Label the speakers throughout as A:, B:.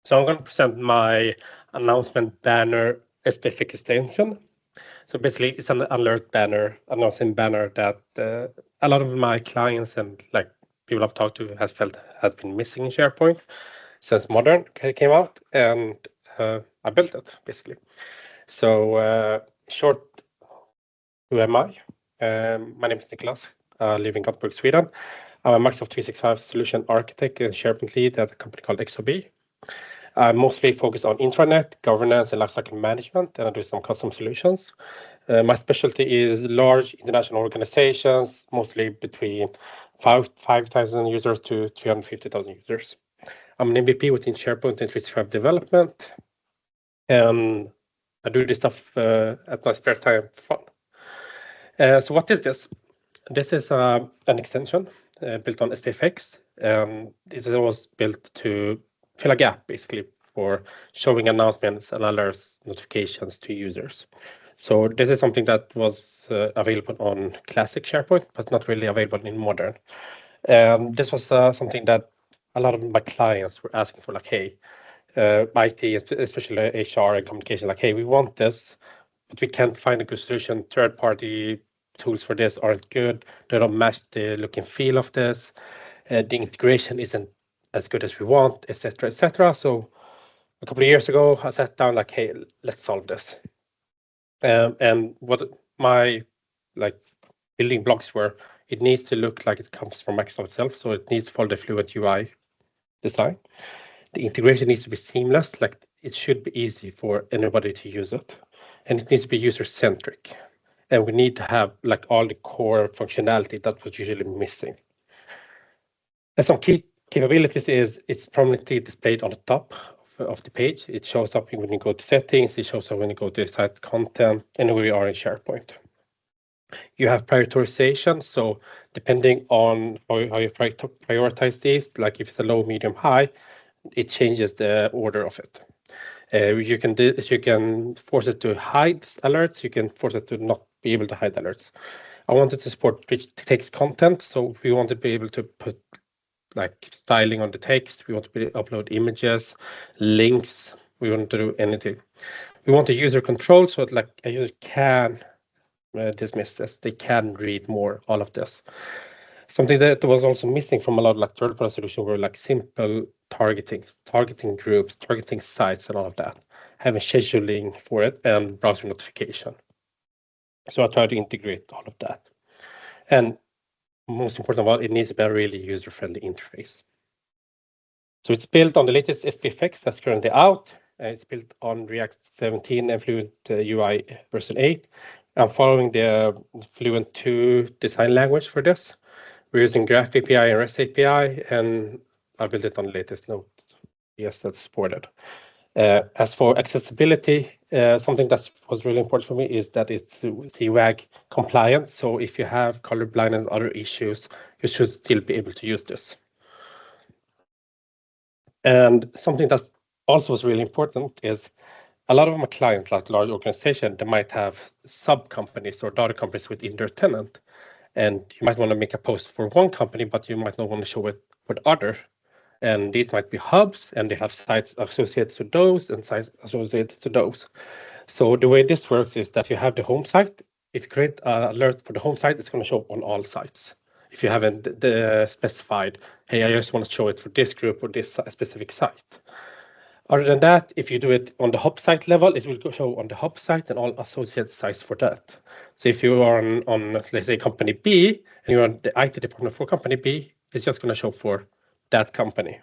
A: So I'm going to present my announcement banner SPFx extension. So basically, it's an alert banner, announcing banner that a lot of my clients and like people I've talked to has felt has been missing in SharePoint since Modern came out, and I built it basically. So short, who am I? My name is Nicolas. I live in Gothenburg, Sweden. I'm a Microsoft 365 solution architect and SharePoint lead at a company called Exobe. I mostly focus on intranet, governance, and lifecycle management, and I do some custom solutions. My specialty is large international organizations, mostly between 5,000 users to 350,000 users. I'm an MVP within SharePoint and 365 development, and I do this stuff at my spare time for fun. So what is this? This is an extension built on SPFx. This was built to fill a gap, basically, for showing announcements and alerts notifications to users. So this is something that was available on classic SharePoint, but not really available in modern. This was something that a lot of my clients were asking for, like, hey, IT, especially HR and communication, like, hey, we want this, but we can't find a good solution. Third-party tools for this aren't good. They don't match the look and feel of this. The integration isn't as good as we want, etc., etc. So a couple of years ago, I sat down like, hey, let's solve this. And what my building blocks were, it needs to look like it comes from Microsoft itself. So it needs to follow the Fluent UI design. The integration needs to be seamless, like it should be easy for anybody to use it. And it needs to be user-centric. And we need to have like all the core functionality that was usually missing. And some key capabilities is it's prominently displayed on the top of the page. It shows up when you go to settings, it shows up when you go to site content, and where you are in SharePoint. You have prioritization, so depending on how you prioritize these, like if it's a low, medium, high, it changes the order of it. You can force it to hide alerts, you can force it to not be able to hide alerts. I wanted to support rich text content, so we want to be able to put like styling on the text. We want to upload images, links. We want to do anything. We want a user control, so that, like a user can dismiss this. They can read more, all of this. Something that was also missing from a lot of like third-party solutions were like simple targeting groups, targeting sites, and all of that. Having scheduling for it and browser notification. So I tried to integrate all of that. And most important of all, it needs to be a really user-friendly interface. So it's built on the latest SPFx that's currently out. It's built on React 17 and Fluent UI version 8. I'm following the Fluent 2 design language for this. We're using Graph API and REST API, and I built it on the latest node. Yes, that's supported. As for accessibility, something that was really important for me is that it's CWAG compliant. So if you have colorblind and other issues, you should still be able to use this. And something that also was really important is a lot of my clients, like large organizations, they might have sub companies or daughter companies within their tenant. And you might want to make a post for one company, but you might not want to show it for the other. And these might be hubs, and they have sites associated to those and sites associated to those. So the way this works is that you have the home site. If you create an alert for the home site, it's going to show up on all sites. If you haven't specified, hey, I just want to show it for this group or this specific site. Other than that, if you do it on the hub site level, it will show on the hub site and all associated sites for that. So if you are on let's say, company B, and you're on the IT department for company B, it's just going to show for that company.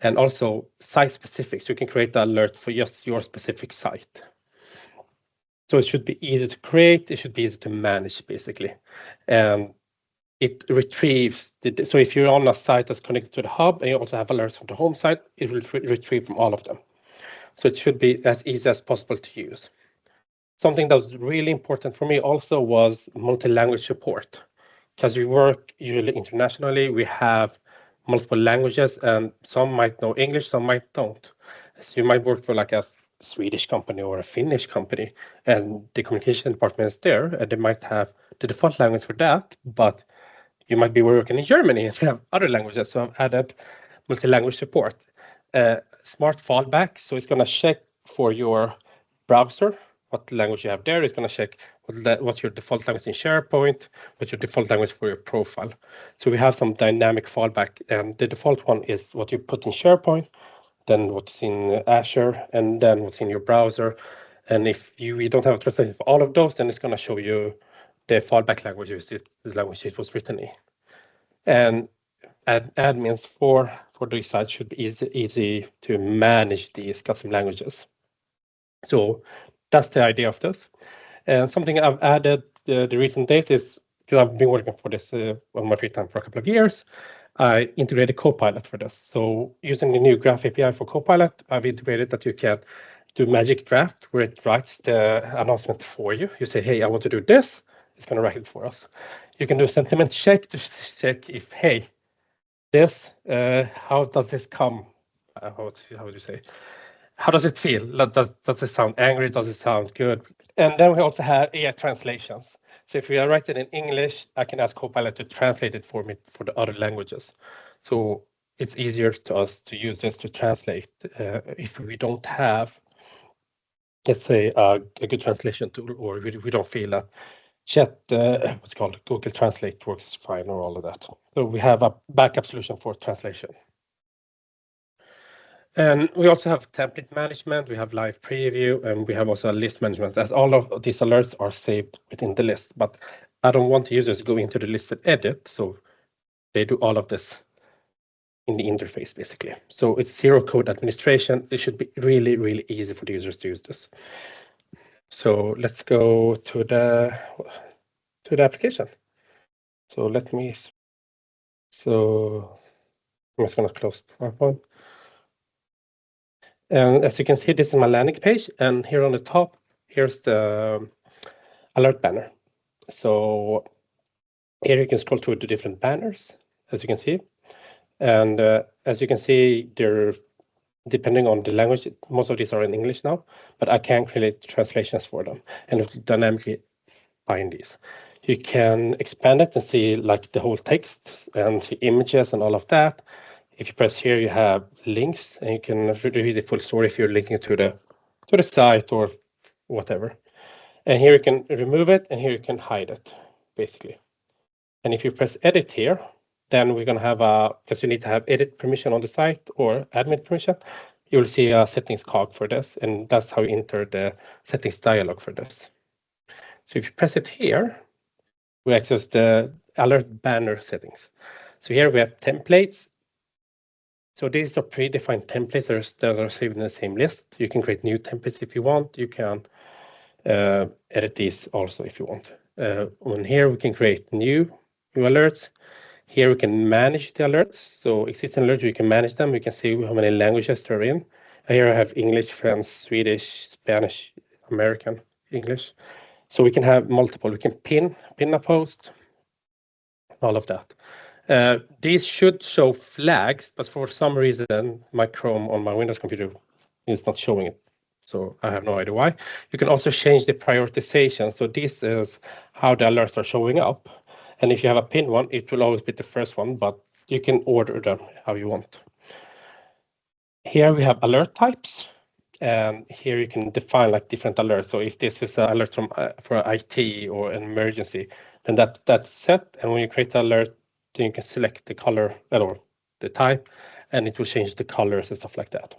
A: And also site specifics, you can create the alert for just your specific site. So it should be easy to create, it should be easy to manage, basically. And it retrieves, so if you're on a site that's connected to the hub and you also have alerts from the home site, it will retrieve from all of them. So it should be as easy as possible to use. Something that was really important for me also was multi-language support. Because we work usually internationally, we have multiple languages, and some might know English, some might don't. So you might work for like a Swedish company or a Finnish company, and the communication department is there, and they might have the default language for that, but You might be working in Germany and you have other languages, so I've added multi-language support. Smart fallback, so it's going to check for your browser what language you have there. It's going to check what's your default language in SharePoint, what's your default language for your profile. So we have some dynamic fallback, and the default one is what you put in SharePoint, then what's in Azure, and then what's in your browser. And if we don't have a translation for all of those, then it's going to show you the fallback language, which is the language it was written in. And admins for these sites should be easy to manage these custom languages. So that's the idea of this. And something I've added the recent days is, because I've been working for this on my free time for a couple of years, I integrated Copilot for this. So using the new Graph API for Copilot, I've integrated that you can do magic draft where it writes the announcement for you. You say, hey, I want to do this. It's going to write it for us. You can do sentiment check to check if, hey, this, how does this come? How would you say? How does it feel? Does it sound angry? Does it sound good? And then we also have AI translations. So if we are writing in English, I can ask Copilot to translate it for me for the other languages. So it's easier to us to use this to translate if we don't have, let's say, a good translation tool, or we don't feel that what's called Google Translate works fine, or all of that. So we have a backup solution for translation. And we also have template management, we have live preview, and we have also a list management, as all of these alerts are saved within the list. But I don't want users to go into the list and edit, so they do all of this in the interface, basically. So it's zero code administration. It should be really, really easy for the users to use this. So let's go to the application. So I'm just going to close PowerPoint. And as you can see, this is my landing page, and here on the top, here's the alert banner. So here you can scroll through the different banners, as you can see. And as you can see, they're depending on the language, most of these are in English now, but I can create translations for them and it will dynamically find these. You can expand it and see like the whole text and see images and all of that. If you press here, you have links, and you can read the full story if you're linking to the site or whatever. And here you can remove it, and here you can hide it, basically. And if you press edit here, then we're going to have because you need to have edit permission on the site or admin permission, you will see a settings cog for this, and that's how you enter the settings dialog for this. So if you press it here, we access the alert banner settings. So here we have templates. So these are predefined templates that are saved in the same list. You can create new templates if you want. You can edit these also if you want. On here, we can create new alerts. Here we can manage the alerts. So existing alerts, we can manage them. We can see how many languages they're in. Here I have English, French, Swedish, Spanish, American, English. So we can have multiple. We can pin a post, all of that. These should show flags, but for some reason, my Chrome on my Windows computer is not showing it. So I have no idea why. You can also change the prioritization. So this is how the alerts are showing up. And if you have a pinned one, it will always be the first one, but you can order them how you want. Here we have alert types. And here you can define like different alerts. So if this is an alert from for IT or an emergency, then that's set. And when you create an alert, then you can select the color or the type, and it will change the colors and stuff like that.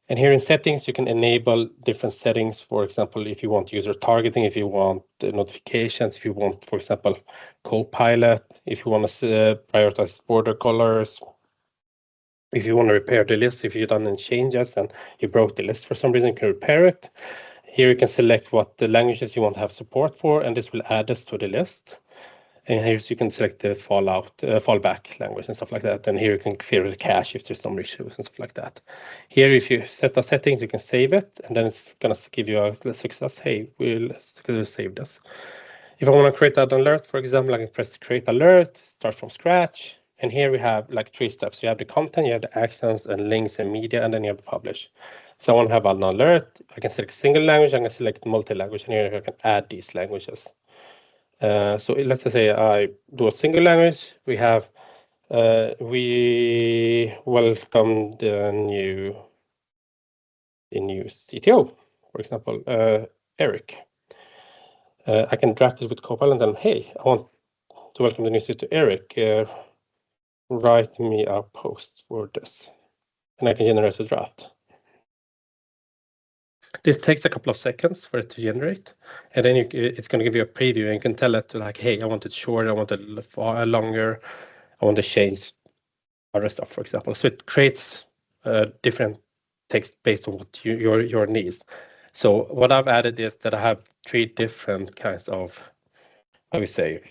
A: And here in settings, you can enable different settings. For example, if you want user targeting, if you want notifications, if you want, for example, Copilot, if you want to prioritize border colors, if you want to repair the list, if you've done any changes and you broke the list for some reason, you can repair it. Here you can select what the languages you want to have support for, and this will add this to the list. And here you can select the fallback language and stuff like that. And here you can clear the cache if there's some issues and stuff like that. Here, if you set the settings, you can save it, and then it's going to give you a success. Hey, we'll save this. If I want to create an alert, for example, I can press create alert, start from scratch. And here we have like 3 steps. You have the content, you have the actions and links and media, and then you have the publish. So I want to have an alert. I can select single language, I can select multi-language, and here I can add these languages. So let's say I do a single language. We have we welcome the new CTO, for example, Eric. I can draft it with Copilot and then, hey, I want to welcome the new CTO, Eric. Write me a post for this, and I can generate a draft. This takes a couple of seconds for it to generate, and then it's going to give you a preview, and you can tell it to like, hey, I want it short, I want it longer, I want to change other stuff, for example. So it creates different text based on what your needs. So what I've added is that I have 3 different kinds of, I would say,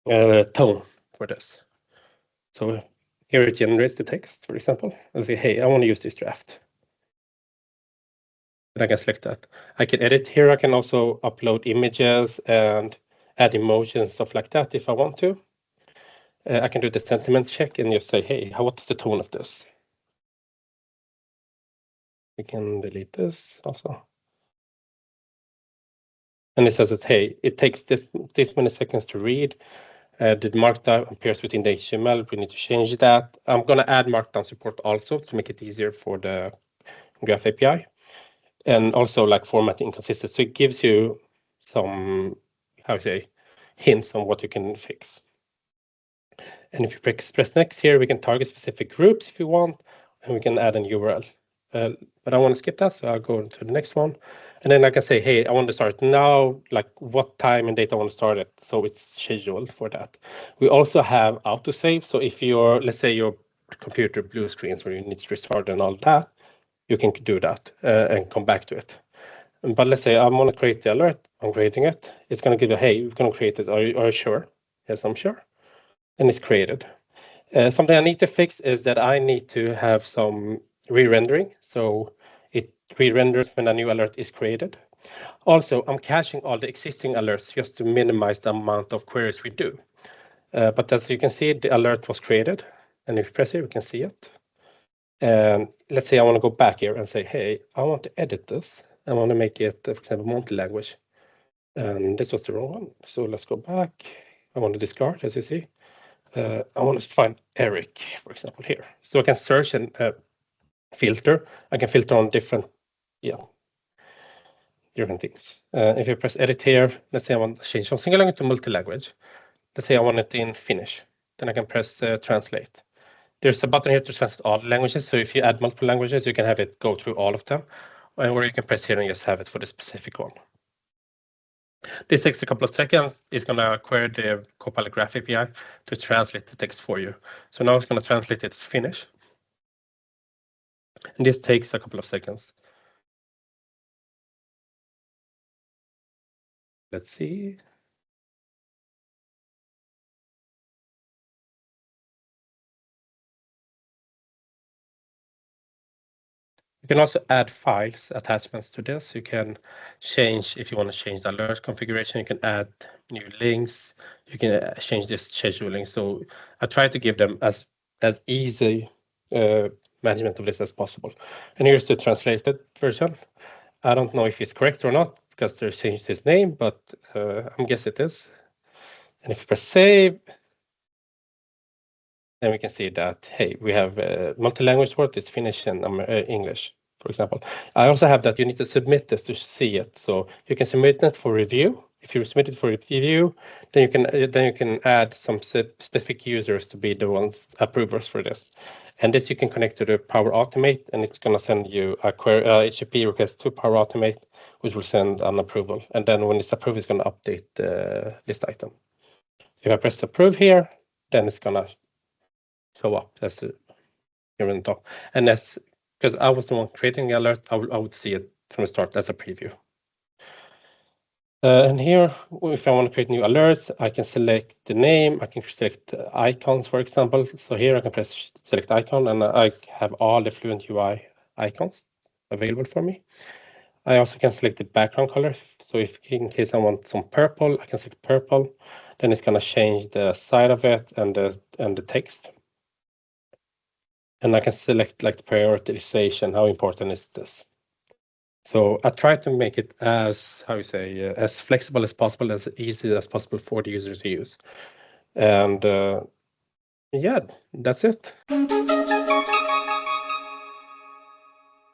A: tone for this. So here it generates the text, for example. I'll say, hey, I want to use this draft. And I can select that. I can edit here. I can also upload images and add emotions, stuff like that, if I want to. I can do the sentiment check and just say, hey, what's the tone of this? We can delete this also. And it says that, hey, it takes this many seconds to read. The markdown appears within the HTML. We need to change that. I'm going to add markdown support also to make it easier for the Graph API. And also like formatting consistency. So it gives you some, how to say, hints on what you can fix. And if you press next here, we can target specific groups if you want, and we can add an URL. But I want to skip that, so I'll go to the next one. And then I can say, hey, I want to start now, like what time and date I want to start it. So it's scheduled for that. We also have autosave. So if you're, let's say your computer blue screens where you need to restart and all that, you can do that and come back to it. But let's say I want to create the alert. I'm creating it. It's going to give you, hey, we're going to create it. Are you sure? Yes, I'm sure. And it's created. Something I need to fix is that I need to have some re-rendering. So it re-renders when a new alert is created. Also, I'm caching all the existing alerts just to minimize the amount of queries we do. But as you can see, the alert was created. And if you press here, we can see it. And let's say I want to go back here and say, hey, I want to edit this. I want to make it, for example, multi-language. And this was the wrong one. So let's go back. I want to discard, as you see. I want to find Eric, for example, here. So I can search and filter. I can filter on different things. If you press edit here, let's say I want to change from single language to multi-language. Let's say I want it in Finnish. Then I can press translate. There's a button here to translate all the languages. So if you add multiple languages, you can have it go through all of them. Or you can press here and just have it for the specific one. This takes a couple of seconds. It's going to query the Copilot Graph API to translate the text for you. So now it's going to translate it to Finnish. And this takes a couple of seconds. Let's see. You can also add files, attachments to this. You can change, if you want to change the alert configuration, you can add new links. You can change this scheduling. So I try to give them as easy management of this as possible. And here's the translated version. I don't know if it's correct or not because they changed his name, but I guess it is. And if you press save, then we can see that, hey, we have multi-language word, it's Finnish and English, for example. I also have that you need to submit this to see it. So you can submit it for review. If you submit it for review, then you can add some specific users to be the ones approvers for this. And this you can connect to the Power Automate, and it's going to send you a query HTTP request to Power Automate, which will send an approval. And then when it's approved, it's going to update the list item. If I press approve here, then it's going to show up as here on the top. And that's because I was the one creating the alert, I would see it from the start as a preview. And here, if I want to create new alerts, I can select the name. I can select icons, for example. So here I can press select icon, and I have all the Fluent UI icons available for me. I also can select the background color. So if in case I want some purple, I can select purple. Then it's going to change the side of it and the text. And I can select like the prioritization. How important is this? So I try to make it as, how you say, as flexible as possible, as easy as possible for the user to use. And yeah, that's it.